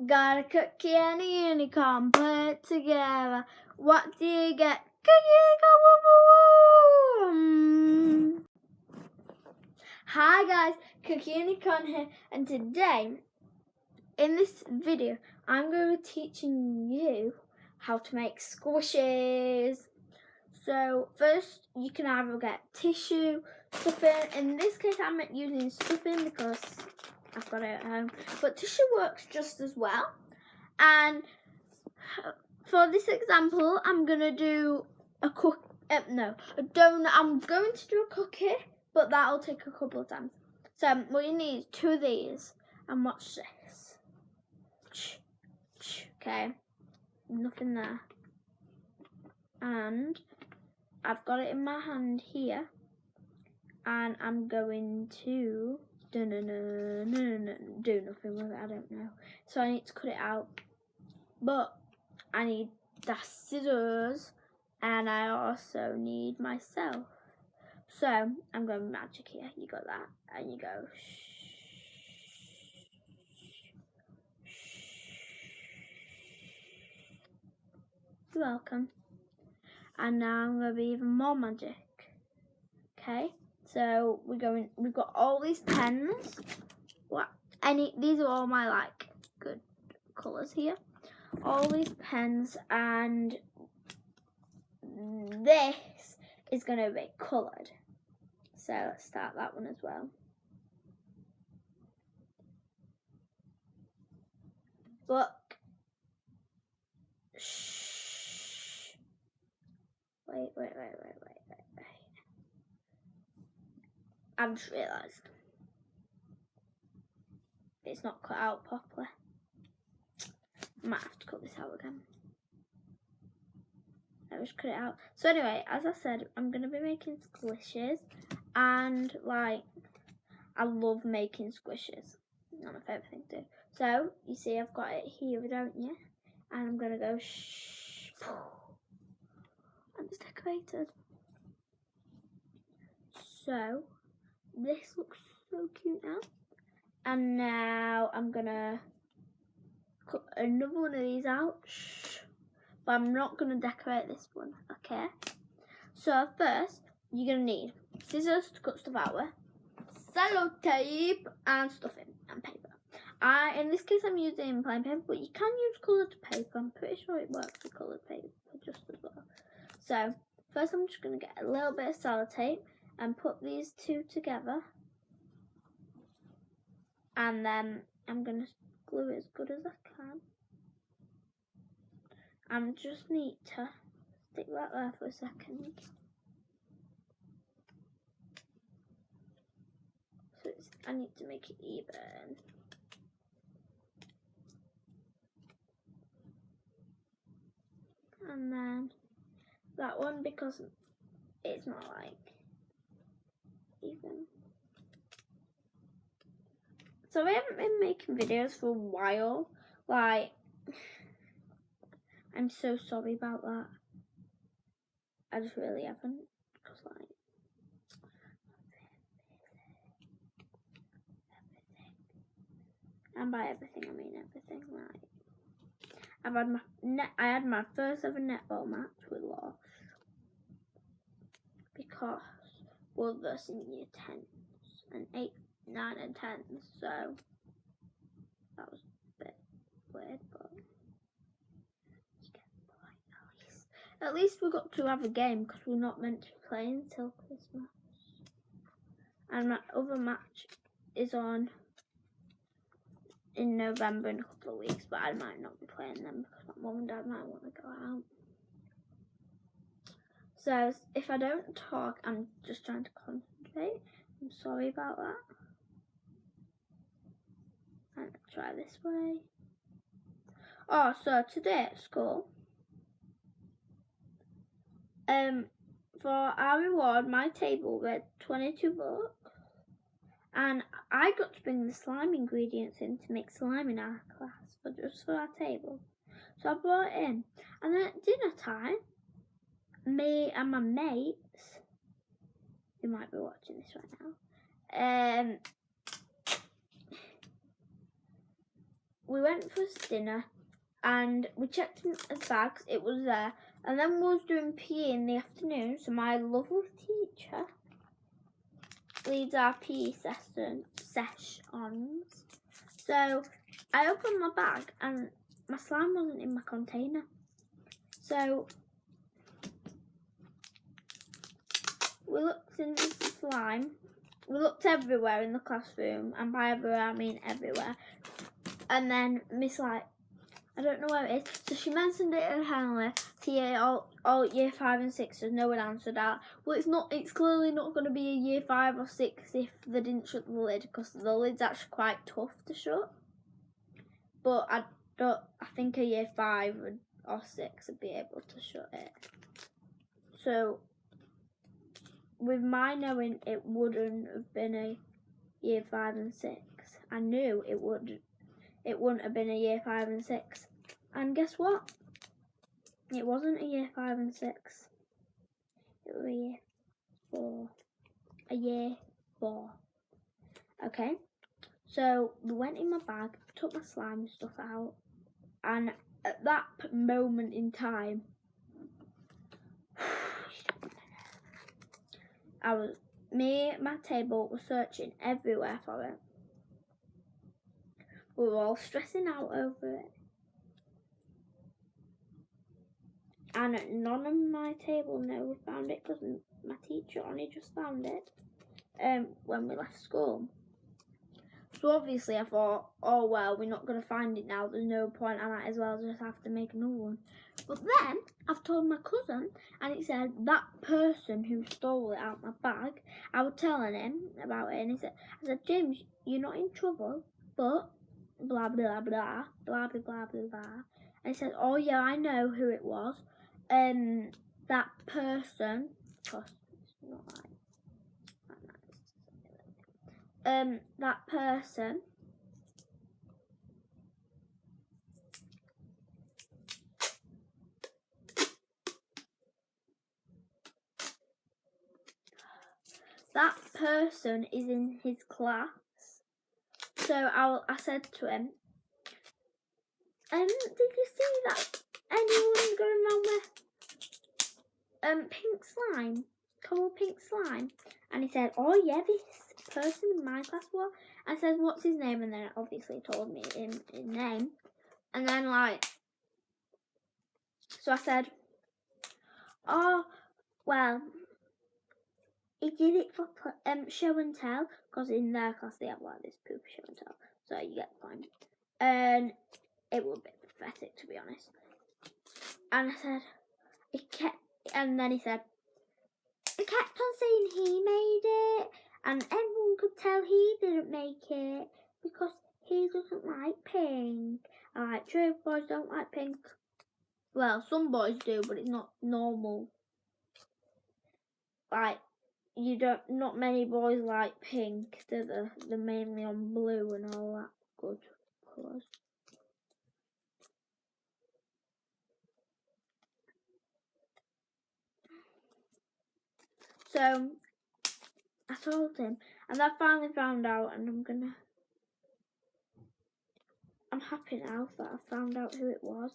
Got a cookie and a unicorn, put it together. What do you get? Cookie, go woo woo woo. Hi guys, Cookie Unicorn here, and today, in this video, I'm going to be teaching you how to make squishes. So first, you can either get tissue, stuffing. In this case, I'm using stuffing because I've got it at home, but tissue works just as well. And for this example, I'm gonna do a donut. I'm going to do a cookie, but that'll take a couple of times. So what you need is 2 of these, and watch this. Okay, nothing there, and I've got it in my hand here, and I'm going to do nothing with it. I don't know, so I need to cut it out, but I need the scissors, and I also need myself. So I'm going magic here. You got that, and you go. You're welcome. And now I'm going to be even more magic. Okay, so we've got all these pens. These are all my good colours here. All these pens, and this is going to be coloured. So let's start that one as well. Look. Shh. Wait. I've just realised it's not cut out properly. I might have to cut this out again. I just cut it out. So anyway, as I said, I'm going to be making squishes, and I love making squishes. One of my favourite things to do. So you see I've got it here, don't you? And I'm going to go shh. And it's decorated. So this looks so cute now. And now I'm going to cut another one of these out. Shh. But I'm not going to decorate this one, okay? So first, you're going to need scissors to cut stuff out with, cello tape, and stuffing, and paper. In this case, I'm using plain paper, but you can use coloured paper. I'm pretty sure it works with coloured paper just as well. So first, I'm just going to get a little bit of sellotape and put these two together. And then I'm going to glue it as good as I can. I just need to stick that there for a second. So I need to make it even. And then that one, because it's not even. So I haven't been making videos for a while. I'm so sorry about that. I just really haven't. Because everything. And by everything I mean everything. I had my first ever netball match with Losh, because we're versing year 10s and 8, 9 and 10s, so that was a bit weird, but you get the point. At least we got to have a game, because we're not meant to play until Christmas. And my other match is on in November in a couple of weeks, but I might not be playing them because my mum and dad might want to go out. So if I don't talk, I'm just trying to concentrate. I'm sorry about that. And try this way. Oh, so today at school, for our reward, my table read 22 books. And I got to bring the slime ingredients in to make slime in our class, just for our table. So I brought it in. And then at dinner time, me and my mates, who might be watching this right now, we went for dinner and we checked in his bags, it was there. And then we was doing PE in the afternoon, so my lovely teacher leads our PE sessions. So I opened my bag and my slime wasn't in my container. So we looked in the slime. We looked everywhere in the classroom, and by everywhere I mean everywhere. And then Miss I don't know where it is. So she mentioned it in Henley. TA all year 5 and 6. No one answered that. Well, it's clearly not going to be a year 5 or 6 if they didn't shut the lid, because the lid's actually quite tough to shut. But I think a year 5 or 6 would be able to shut it. So with my knowing it wouldn't have been a year 5 and 6, I knew it wouldn't have been a year 5 and 6. And guess what? It wasn't a year 5 and 6. It was a year 4. A year 4. Okay? So we went in my bag, took my slime stuff out, and at that moment in time, my table was searching everywhere for it. We were all stressing out over it. And none of my table knew we found it, because my teacher only just found it when we left school. So obviously I thought, oh well, we're not going to find it now, there's no point, I might as well just have to make another one. But then I've told my cousin, and it said that person who stole it out my bag, I was telling him about it, and I said, James, you're not in trouble, but blah blah blah, blah blah blah blah blah. And he said, oh yeah, I know who it was. That person, because it's not like that person is in his class. So I said to him, did you see that anyone going around with pink slime, colour pink slime? And he said, oh yeah, this person in my class was. I said, what's his name? And then it obviously told me his name. And then so I said, oh well, he did it for show and tell, because in their class they have like this poop show and tell, so you get the point. And it was a bit pathetic, to be honest. And I said, and then he said, he kept on saying he made it, and everyone could tell he didn't make it because he doesn't like pink. I'm like, true, boys don't like pink. Well, some boys do, but it's not normal. Like, not many boys like pink. They're mainly on blue and all that good colours. So I told him, and I finally found out, and I'm happy now that I found out who it was.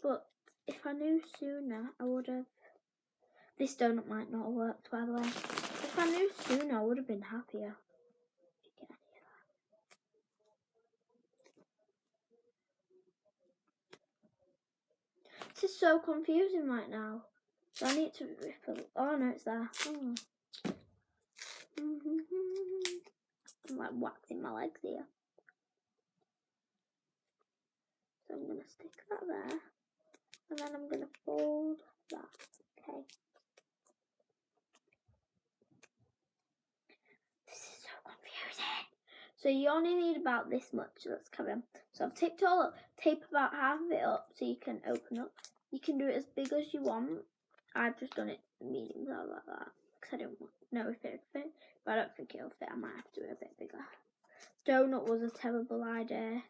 But if I knew sooner, I would have. This donut might not have worked, by the way. If I knew sooner, I would have been happier. This is so confusing right now. So I need to rip it. Oh no, it's there. Oh. I'm like waxing my legs here. So I'm going to stick that there. And then I'm going to fold that. Okay. This is so confusing. So you only need about this much. Let's carry on. So I've taped all up. Tape about half of it up so you can open up. You can do it as big as you want. I've just done it medium size like that. Because I don't know if it'll fit. But I don't think it'll fit. I might have to do it a bit bigger. Donut was a terrible idea.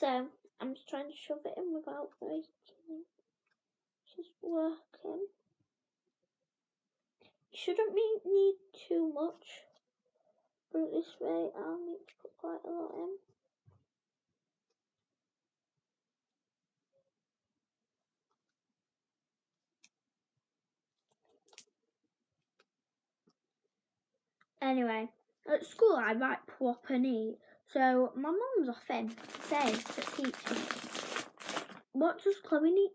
So I'm just trying to shove it in without breaking it. It's working. You shouldn't need too much, but this way I'll need to put quite a lot in. Anyway, at school I write proper neat. So my mum's often says to teach me, what does Chloe need?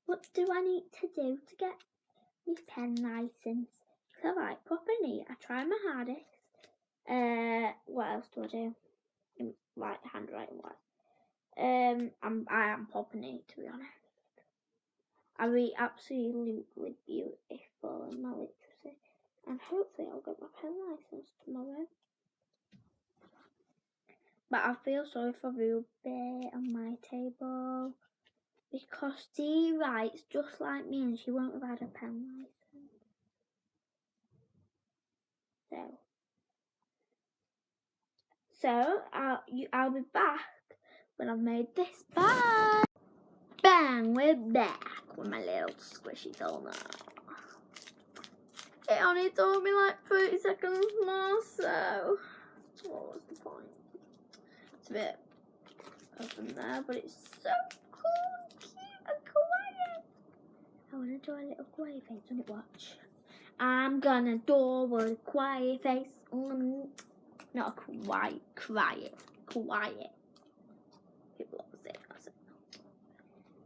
What do I need to do to get my pen licence? So I write proper neat. I try my hardest. What else do I do? Like handwriting wise. I am proper neat, to be honest. I read absolutely beautiful in my literacy, and hopefully I'll get my pen licence tomorrow. But I feel sorry for Ruby on my table because she writes just like me and she won't have had a pen licence. So I'll be back when I've made this. Bye! Bang! We're back with my little squishy doll now. It only took me like 30 seconds more, so what was the point? It's a bit open there, but it's so cool and cute and kawaii. I want to do a little kawaii face on it, watch. I'm gonna do a kawaii face. Not a kawaii, kawaii. People always say that.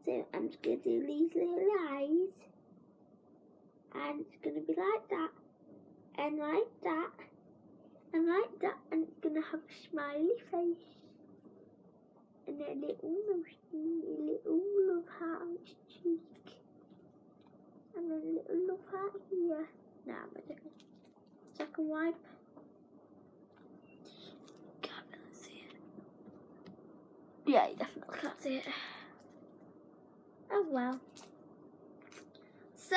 So I'm just gonna do these little eyes. And it's gonna be like that. And like that. And like that. And it's gonna have a smiley face. And a little love heart on its cheek. And then a little love heart here. Now I'm gonna do a second wipe. Can't really see it. Yeah, you definitely can't see it. Oh well. So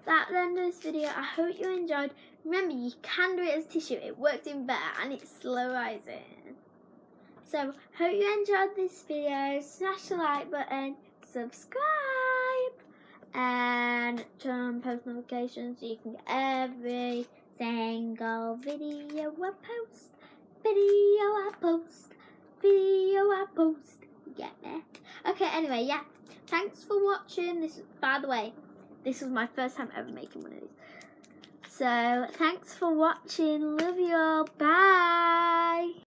that's the end of this video. I hope you enjoyed. Remember, you can do it as tissue. It works even better and it's slow rising. So hope you enjoyed this video. Smash the like button, subscribe, and turn on post notifications so you can get every single video I post. You get me? Okay, anyway, yeah. Thanks for watching. This, by the way, this was my first time ever making one of these. So thanks for watching. Love you all. Bye.